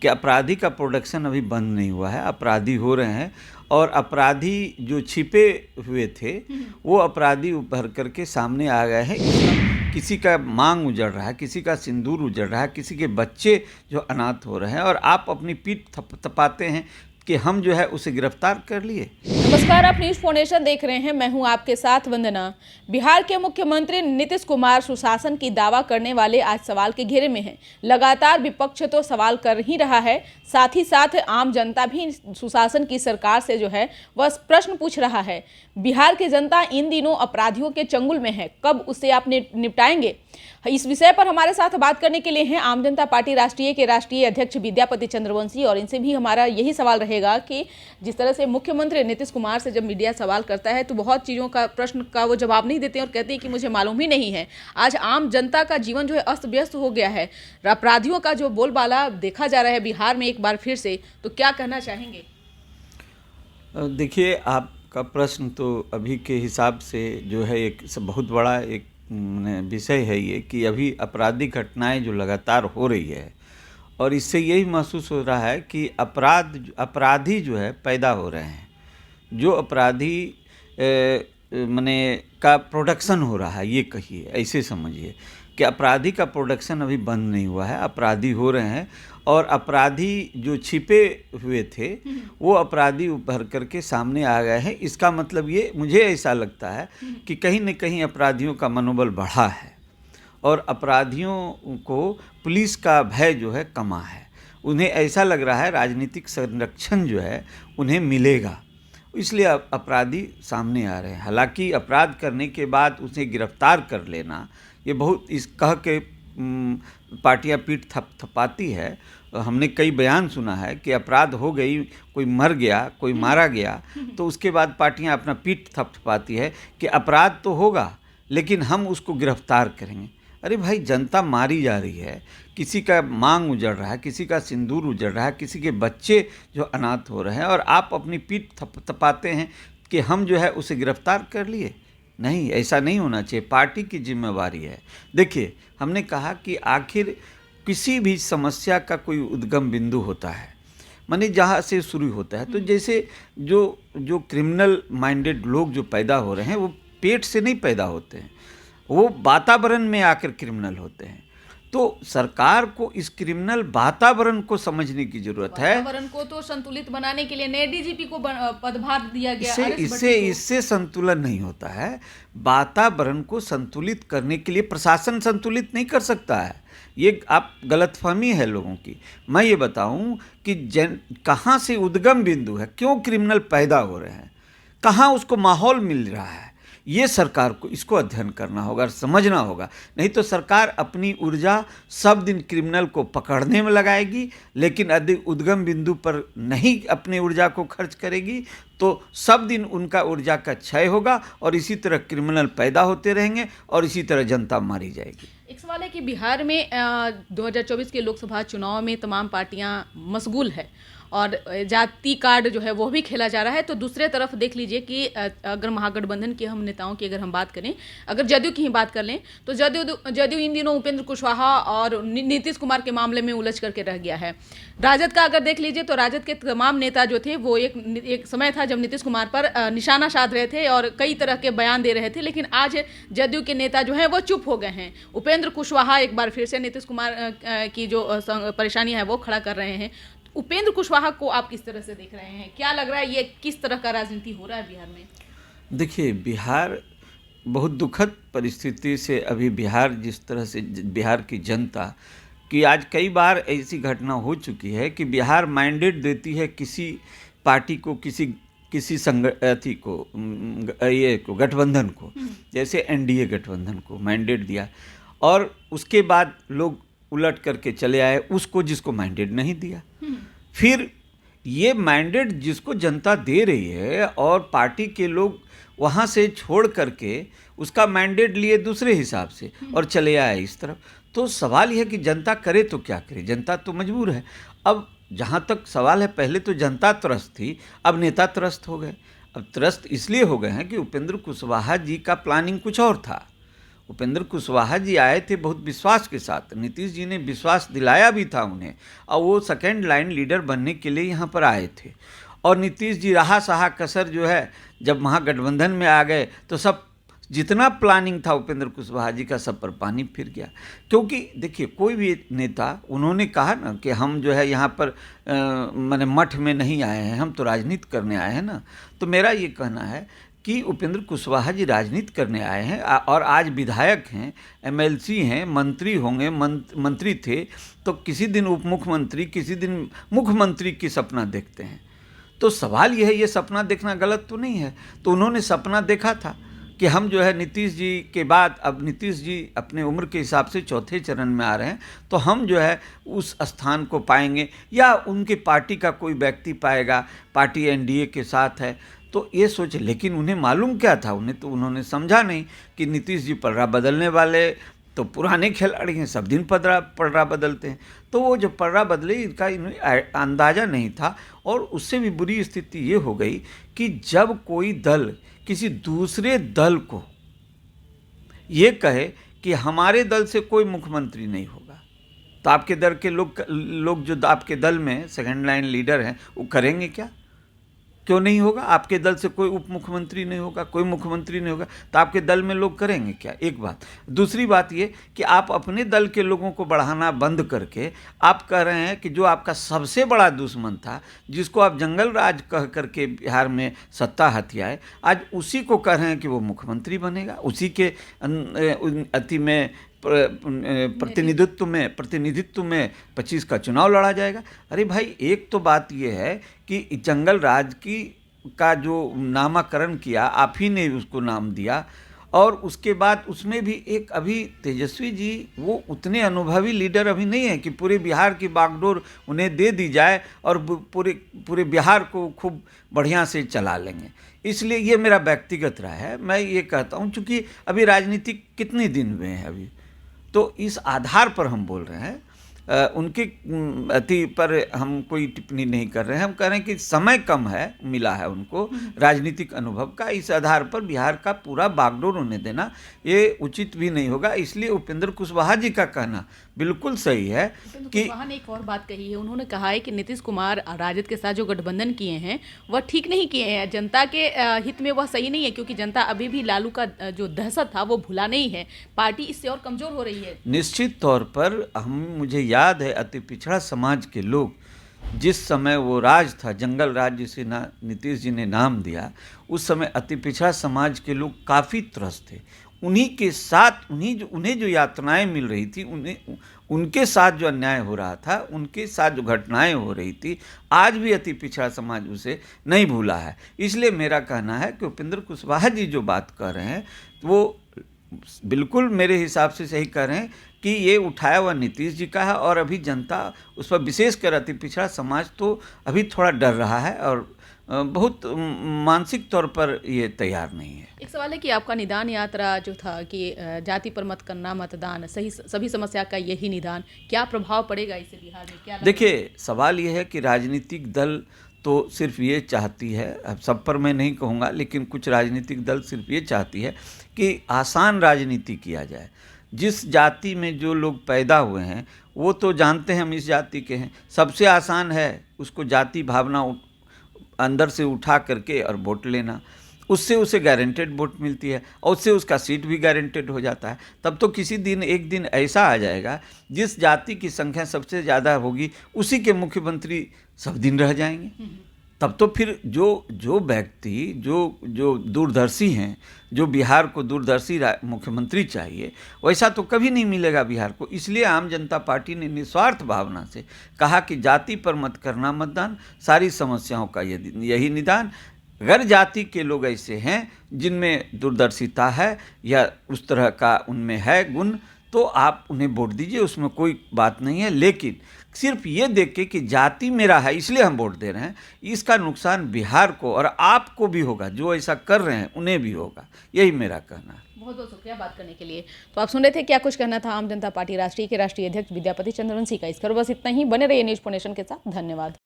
कि अपराधी का प्रोडक्शन अभी बंद नहीं हुआ है, अपराधी हो रहे हैं और अपराधी जो छिपे हुए थे वो अपराधी उभर करके सामने आ गए हैं। इसमें किसी का मांग उजड़ रहा है, किसी का सिंदूर उजड़ रहा है, किसी के बच्चे जो अनाथ हो रहे हैं और आप अपनी पीठ थपथपाते हैं कि हम जो है उसे गिरफ्तार कर लिए। नमस्कार, आप न्यूज फाउंडेशन देख रहे हैं। मैं हूं आपके साथ वंदना। बिहार के मुख्यमंत्री नीतीश कुमार सुशासन की दावा करने वाले आज सवाल के घेरे में हैं। लगातार विपक्ष तो सवाल कर ही रहा है, साथ ही साथ आम जनता भी सुशासन की सरकार से जो है वह प्रश्न पूछ रहा है। बिहार की जनता इन दिनों अपराधियों के चंगुल में है, कब उसे आप निपटाएंगे? इस विषय पर हमारे साथ बात करने के लिए हैं आम जनता पार्टी राष्ट्रीय के राष्ट्रीय अध्यक्ष विद्यापति चंद्रवंशी, और इनसे भी हमारा यही सवाल रहेगा कि जिस तरह से मुख्यमंत्री नीतीश कुमार से जब मीडिया सवाल करता है तो बहुत चीज़ों का प्रश्न का वो जवाब नहीं देते और कहते हैं कि मुझे मालूम ही नहीं है। आज आम जनता का जीवन जो है अस्त व्यस्त हो गया है, अपराधियों का जो बोलबाला देखा जा रहा है बिहार में एक बार फिर से, तो क्या कहना चाहेंगे? देखिए, आपका प्रश्न तो अभी के हिसाब से जो है एक बहुत बड़ा एक विषय है ये कि अभी आपराधिक घटनाएं जो लगातार हो रही है और इससे यही महसूस हो रहा है कि अपराधी जो है पैदा हो रहे हैं। जो अपराधी माने का प्रोडक्शन हो रहा है, ये कहिए, ऐसे समझिए कि अपराधी का प्रोडक्शन अभी बंद नहीं हुआ है, अपराधी हो रहे हैं और अपराधी जो छिपे हुए थे वो अपराधी उभर करके सामने आ गए हैं। इसका मतलब ये मुझे ऐसा लगता है कि कहीं न कहीं अपराधियों का मनोबल बढ़ा है और अपराधियों को पुलिस का भय जो है कमा है। उन्हें ऐसा लग रहा है राजनीतिक संरक्षण जो है उन्हें मिलेगा, इसलिए अपराधी सामने आ रहे हैं। हालांकि अपराध करने के बाद उसे गिरफ्तार कर लेना ये बहुत इस कह के पार्टियां पीठ थपथपाती है। हमने कई बयान सुना है कि अपराध हो गई, कोई मर गया, कोई मारा गया, तो उसके बाद पार्टियां अपना पीठ थपथपाती है कि अपराध तो होगा लेकिन हम उसको गिरफ्तार करेंगे। अरे भाई, जनता मारी जा रही है, किसी का मांग उजड़ रहा है, किसी का सिंदूर उजड़ रहा है, किसी के बच्चे जो अनाथ हो रहे हैं और आप अपनी पीठ थपथपाते हैं कि हम जो है उसे गिरफ्तार कर लिए। नहीं, ऐसा नहीं होना चाहिए, पार्टी की जिम्मेवारी है। देखिए, हमने कहा कि आखिर किसी भी समस्या का कोई उद्गम बिंदु होता है, माने जहाँ से शुरू होता है। तो जैसे जो क्रिमिनल माइंडेड लोग जो पैदा हो रहे हैं वो पेट से नहीं पैदा होते हैं, वो वातावरण में आकर क्रिमिनल होते हैं। तो सरकार को इस क्रिमिनल वातावरण को समझने की जरूरत है। वातावरण को तो संतुलित बनाने के लिए नए डीजीपी को पदभार दिया गया। इससे संतुलन नहीं होता है। वातावरण को संतुलित करने के लिए प्रशासन संतुलित नहीं कर सकता है, ये आप गलतफहमी है लोगों की। मैं ये बताऊं कि कहाँ से उद्गम बिंदु है, क्यों क्रिमिनल पैदा हो रहे हैं, कहाँ उसको माहौल मिल रहा है, ये सरकार को इसको अध्ययन करना होगा, समझना होगा। नहीं तो सरकार अपनी ऊर्जा सब दिन क्रिमिनल को पकड़ने में लगाएगी लेकिन अधिक उद्गम बिंदु पर नहीं अपनी ऊर्जा को खर्च करेगी, तो सब दिन उनका ऊर्जा का क्षय होगा और इसी तरह क्रिमिनल पैदा होते रहेंगे और इसी तरह जनता मारी जाएगी। एक सवाल है कि बिहार में 2024 के लोकसभा चुनाव में तमाम पार्टियां मशगूल है और जाति कार्ड जो है वो भी खेला जा रहा है। तो दूसरे तरफ देख लीजिए कि अगर महागठबंधन के हम नेताओं की अगर हम बात करें, अगर जदयू की ही बात कर लें, तो जदयू इन दिनों उपेंद्र कुशवाहा और नीतीश कुमार के मामले में उलझ करके रह गया है। राजद का अगर देख लीजिए तो राजद के तमाम नेता जो थे वो एक समय था जब नीतीश कुमार पर निशाना साध रहे थे और कई तरह के बयान दे रहे थे, लेकिन आज जदयू के नेता जो है वो चुप हो गए हैं। उपेंद्र कुशवाहा एक बार फिर से नीतीश कुमार की जो परेशानी है वो खड़ा कर रहे हैं। उपेंद्र कुशवाहा को आप किस तरह से देख रहे हैं? क्या लग रहा है ये किस तरह का राजनीति हो रहा है बिहार में? देखिए, बिहार बहुत दुखद परिस्थिति से अभी बिहार जिस तरह से बिहार की जनता की आज कई बार ऐसी घटना हो चुकी है कि बिहार मैंडेट देती है किसी पार्टी को, किसी अथी को, ये को गठबंधन को, जैसे एनडीए गठबंधन को मैंडेट दिया और उसके बाद लोग उलट करके चले आए उसको जिसको मैंडेट नहीं दिया। फिर ये मैंडेट जिसको जनता दे रही है और पार्टी के लोग वहाँ से छोड़ करके उसका मैंडेट लिए दूसरे हिसाब से और चले आए इस तरफ। तो सवाल यह है कि जनता करे तो क्या करे, जनता तो मजबूर है। अब जहाँ तक सवाल है, पहले तो जनता त्रस्त थी, अब नेता त्रस्त हो गए। अब त्रस्त इसलिए हो गए हैं कि उपेंद्र कुशवाहा जी का प्लानिंग कुछ और था, उपेंद्र कुशवाहा जी आए थे बहुत विश्वास के साथ, नीतीश जी ने विश्वास दिलाया भी था उन्हें, और वो सेकेंड लाइन लीडर बनने के लिए यहाँ पर आए थे। और नीतीश जी रहा सहा कसर जो है, जब महागठबंधन में आ गए तो सब जितना प्लानिंग था उपेंद्र कुशवाहा जी का सब पर पानी फिर गया। क्योंकि देखिए, कोई भी नेता, उन्होंने कहा ना कि हम जो है यहाँ पर माने मठ में नहीं आए हैं, हम तो राजनीति करने आए हैं ना। तो मेरा ये कहना है कि उपेंद्र कुशवाहा जी राजनीति करने आए हैं और आज विधायक हैं, एमएलसी हैं, मंत्री होंगे, मंत्री थे, तो किसी दिन उप मुख्यमंत्री, किसी दिन मुख्यमंत्री की सपना देखते हैं। तो सवाल यह है, ये सपना देखना गलत तो नहीं है। तो उन्होंने सपना देखा था कि हम जो है नीतीश जी के बाद, अब नीतीश जी अपने उम्र के हिसाब से चौथे चरण में आ रहे हैं, तो हम जो है उस स्थान को पाएंगे या उनकी पार्टी का कोई व्यक्ति पाएगा, पार्टी एनडीए के साथ है, तो ये सोचे। लेकिन उन्हें मालूम क्या था, उन्होंने समझा नहीं कि नीतीश जी पलड़ा बदलने वाले तो पुराने खिलाड़ी हैं, सब दिन पलड़ा बदलते हैं। तो वो जो पलड़ा बदले, इनका इन्हें अंदाज़ा नहीं था। और उससे भी बुरी स्थिति ये हो गई कि जब कोई दल किसी दूसरे दल को ये कहे कि हमारे दल से कोई मुख्यमंत्री नहीं होगा, तो आपके दल के लोग जो आपके दल में सेकंड लाइन लीडर हैं, वो करेंगे क्या? क्यों नहीं होगा? आपके दल से कोई उप मुख्यमंत्री नहीं होगा, कोई मुख्यमंत्री नहीं होगा, तो आपके दल में लोग करेंगे क्या? एक बात। दूसरी बात ये कि आप अपने दल के लोगों को बढ़ाना बंद करके आप कह रहे हैं कि जो आपका सबसे बड़ा दुश्मन था, जिसको आप जंगल राज कह करके बिहार में सत्ता हथियाए, आज उसी को कह रहे हैं कि वो मुख्यमंत्री बनेगा, उसी के अति में प्रतिनिधित्व में 25 का चुनाव लड़ा जाएगा। अरे भाई, एक तो बात यह है कि जंगल राज का जो नामकरण किया, आप ही ने उसको नाम दिया, और उसके बाद उसमें भी एक अभी तेजस्वी जी वो उतने अनुभवी लीडर अभी नहीं है कि पूरे बिहार की बागडोर उन्हें दे दी जाए और पूरे बिहार को खूब बढ़िया से चला लेंगे। इसलिए ये मेरा व्यक्तिगत राय है। मैं ये कहता हूँ, चूँकि अभी राजनीति कितने दिन हुए हैं अभी, तो इस आधार पर हम बोल रहे हैं। उनके अति पर हम कोई टिप्पणी नहीं कर रहे हैं। हम कह रहे हैं कि समय कम है, मिला है उनको राजनीतिक अनुभव का, इस आधार पर बिहार का पूरा बागडोर उन्हें देना ये उचित भी नहीं होगा। इसलिए उपेंद्र कुशवाहा जी का कहना बिल्कुल सही है कि कुशवाहा ने एक और बात कही है। उन्होंने कहा है कि नीतीश कुमार राजद के साथ जो गठबंधन किए हैं वह ठीक नहीं किए हैं, जनता के हित में वह सही नहीं है, क्योंकि जनता अभी भी लालू का जो दहशत था वो भुला नहीं है, पार्टी इससे और कमजोर हो रही है। निश्चित तौर पर मुझे याद है, अति पिछड़ा समाज के लोग, जिस समय वो राज था, जंगल राज जिसे नीतीश जी ने नाम दिया, उस समय अति पिछड़ा समाज के लोग काफ़ी त्रस्त थे। उन्हीं के साथ उन्हें जो यातनाएं मिल रही थी, उनके साथ जो अन्याय हो रहा था, उनके साथ जो घटनाएं हो रही थी, आज भी अति पिछड़ा समाज उसे नहीं भूला है। इसलिए मेरा कहना है कि उपेंद्र कुशवाहा जी जो बात कर रहे हैं वो बिल्कुल मेरे हिसाब से सही कर रहे हैं कि ये उठाया हुआ नीतीश जी का है, और अभी जनता उस पर, विशेषकर अति पिछड़ा समाज तो अभी थोड़ा डर रहा है और बहुत मानसिक तौर पर ये तैयार नहीं है। एक सवाल है कि आपका निदान यात्रा जो था कि जाति पर मत करना मतदान, सही सभी समस्या का यही निदान, क्या प्रभाव पड़ेगा इससे बिहार में? क्या देखिए, सवाल ये है कि राजनीतिक दल तो सिर्फ ये चाहती है, अब सब पर मैं नहीं कहूँगा, लेकिन कुछ राजनीतिक दल सिर्फ ये चाहती है कि आसान राजनीति किया जाए। जिस जाति में जो लोग पैदा हुए हैं वो तो जानते हैं हम इस जाति के हैं, सबसे आसान है उसको जाति भावना अंदर से उठा करके और वोट लेना, उससे उसे गारंटेड वोट मिलती है और उससे उसका सीट भी गारंटेड हो जाता है। तब तो एक दिन ऐसा आ जाएगा जिस जाति की संख्या सबसे ज़्यादा होगी उसी के मुख्यमंत्री सब दिन रह जाएंगे। तब तो फिर जो व्यक्ति जो दूरदर्शी हैं, जो बिहार को दूरदर्शी मुख्यमंत्री चाहिए, वैसा तो कभी नहीं मिलेगा बिहार को। इसलिए आम जनता पार्टी ने निस्वार्थ भावना से कहा कि जाति पर मत करना मतदान, सारी समस्याओं का यही निदान। अगर जाति के लोग ऐसे हैं जिनमें दूरदर्शिता है या उस तरह का उनमें है गुण, तो आप उन्हें वोट दीजिए, उसमें कोई बात नहीं है। लेकिन सिर्फ ये देख के कि जाति मेरा है इसलिए हम वोट दे रहे हैं, इसका नुकसान बिहार को और आपको भी होगा, जो ऐसा कर रहे हैं उन्हें भी होगा। यही मेरा कहना है। बहुत बहुत शुक्रिया बात करने के लिए। तो आप सुन रहे थे क्या कुछ कहना था आम जनता पार्टी राष्ट्रीय के राष्ट्रीय अध्यक्ष विद्यापति चंद्रवंशी का। इस पर बस इतना ही। बने रहिए न्यूज़ फोनेशन के साथ। धन्यवाद।